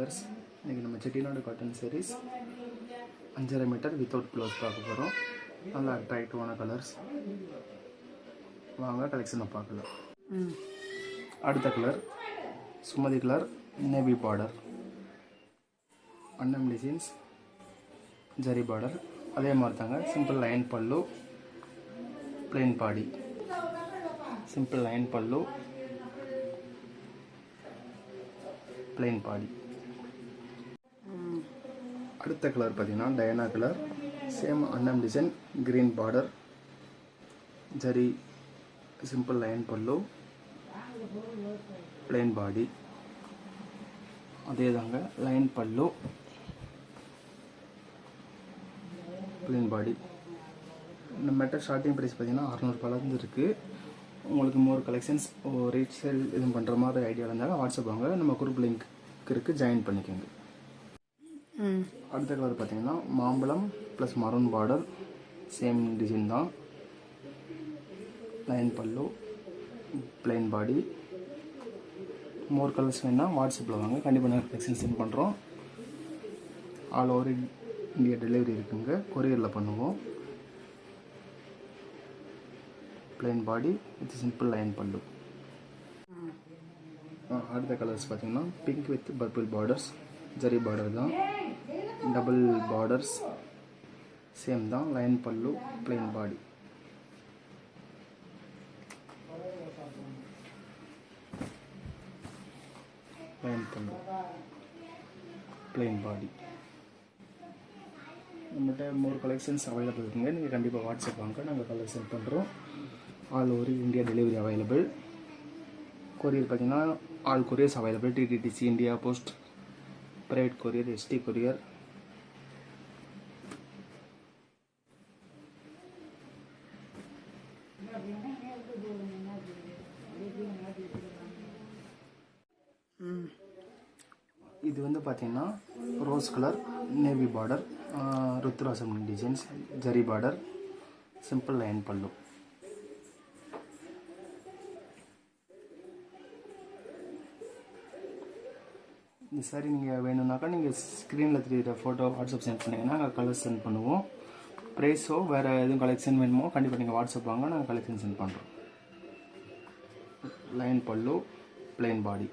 Viewers, இன்றைக்கி நம்ம Chettinad cotton sarees 5.5 metre without blouse பார்க்க போகிறோம். நல்லா அட்ராக்டிவான கலர்ஸ். வாங்க கலெக்ஷனை பார்க்கலாம். அடுத்த கலர் சுமதி கலர், நேவி பார்டர், அன்னம் டிசைன்ஸ், ஜரி பார்டர். அதே மாதிரி தாங்க, simple line pallu, plain body. Simple line pallu, plain body. அடுத்த கலர் பார்த்தீங்கன்னா டயனா கலர், சேம் அன்னம் design, green border, zari, simple line pallu, plain body. அதே தாங்க, லைன் பல்லு, பிளெயின் பாடி. இந்த மெட்டர் ஸ்டார்டிங் ப்ரைஸ் பார்த்தீங்கன்னா 600 ரூபாயிலேருந்து இருக்குது. உங்களுக்கு மோர் கலெக்ஷன்ஸ் ரீச் சேல் எதுவும் பண்ணுற மாதிரி ஐடியா இருந்தாலும் வாட்ஸ்அப் வாங்க, நம்ம குரூப் லிங்க் இருக்குது, ஜாயின் பண்ணிக்கோங்க. அடுத்த கலர் பார்த்தீங்கன்னா மாம்பழம் plus maroon border, same design தான், லைன் பல்லு, பிளெயின் பாடி. மோர் கலர்ஸ் வேணுன்னா வாட்ஸ்அப்பில் வாங்க, கண்டிப்பாக நாங்கள் கலெக்ஷன் சென்ட் பண்ணுறோம். ஆல் ஓவர் இந்தியா டெலிவரி இருக்குங்க, கொரியரில் பண்ணுவோம். Plain body with simple line பல்லு. அடுத்த கலர்ஸ் பார்த்தீங்கன்னா pink with purple borders, zari border தான், டபுள் பார்டர்ஸ், சேம் தான், லைன் பல்லு, பிளெயின் பாடி. லைன் பல்லு, பிளெயின் பாடி. நம்மகிட்ட மோர் கலெக்ஷன்ஸ் அவைலபிள் இருக்குங்க, நீங்கள் கண்டிப்பாக வாட்ஸ்அப் வாங்க, நாங்கள் கலெக்ஷன் பண்ணுறோம். All over India delivery available. Courier பார்த்தீங்கன்னா all couriers available, DTDC, India post, private courier, ST courier. இது வந்து பார்த்தீங்கன்னா ரோஸ் கலர், நேவி பார்டர், ருத்ராசம் designs, zari border, simple line பல்லு. இந்த சாரி நீங்கள் வேணும்னாக்கா நீங்கள் ஸ்க்ரீனில் தெரியுற ஃபோட்டோ வாட்ஸ்அப் சென்ட் பண்ணிங்கன்னா நாங்கள் கலர் சென்ட் பண்ணுவோம். ப்ரைஸோ வேறு எதுவும் கலெக்ஷன் வேணுமோ கண்டிப்பாக நீங்கள் வாட்ஸ்அப் வாங்க, நாங்கள் கலெக்ஷன் சென்ட் பண்ணுறோம். லைன் பல்லு, பிளெயின் பாடி.